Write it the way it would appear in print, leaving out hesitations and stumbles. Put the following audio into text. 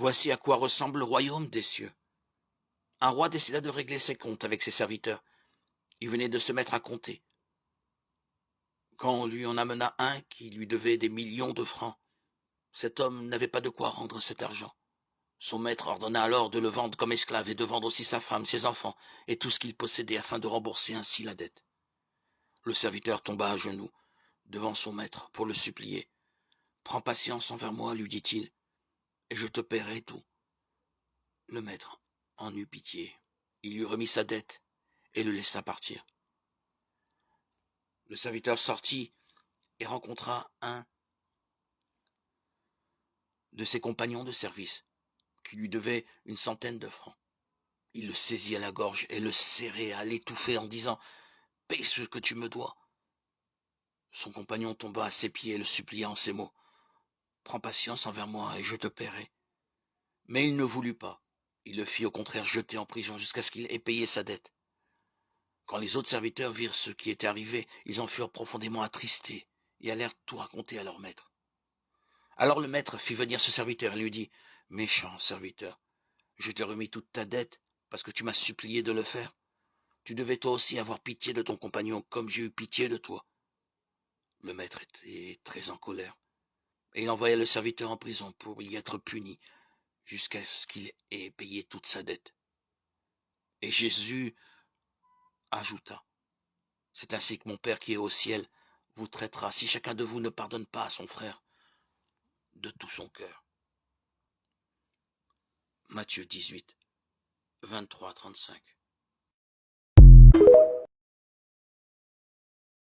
Voici à quoi ressemble le royaume des cieux. Un roi décida de régler ses comptes avec ses serviteurs. Il venait de se mettre à compter, quand on lui en amena un qui lui devait des millions de francs. Cet homme n'avait pas de quoi rendre cet argent. Son maître ordonna alors de le vendre comme esclave et de vendre aussi sa femme, ses enfants et tout ce qu'il possédait afin de rembourser ainsi la dette. Le serviteur tomba à genoux devant son maître pour le supplier. « Prends patience envers moi, lui dit-il, et je te paierai tout. » Le maître en eut pitié. Il lui remit sa dette et le laissa partir. Le serviteur sortit et rencontra un de ses compagnons de service qui lui devait 100 de francs. Il le saisit à la gorge et le serrait à l'étouffer en disant « Paye ce que tu me dois. » Son compagnon tomba à ses pieds et le supplia en ces mots « Prends patience envers moi et je te paierai. » Mais il ne voulut pas. Il le fit au contraire jeter en prison jusqu'à ce qu'il ait payé sa dette. Quand les autres serviteurs virent ce qui était arrivé, ils en furent profondément attristés et allèrent tout raconter à leur maître. Alors le maître fit venir ce serviteur et lui dit « Méchant serviteur, je t'ai remis toute ta dette parce que tu m'as supplié de le faire. Tu devais toi aussi avoir pitié de ton compagnon comme j'ai eu pitié de toi. » Le maître était très en colère et il envoya le serviteur en prison pour y être puni jusqu'à ce qu'il ait payé toute sa dette. Et Jésus ajouta « C'est ainsi que mon Père qui est au ciel vous traitera si chacun de vous ne pardonne pas à son frère de tout son cœur. » Matthieu 18, 23-35.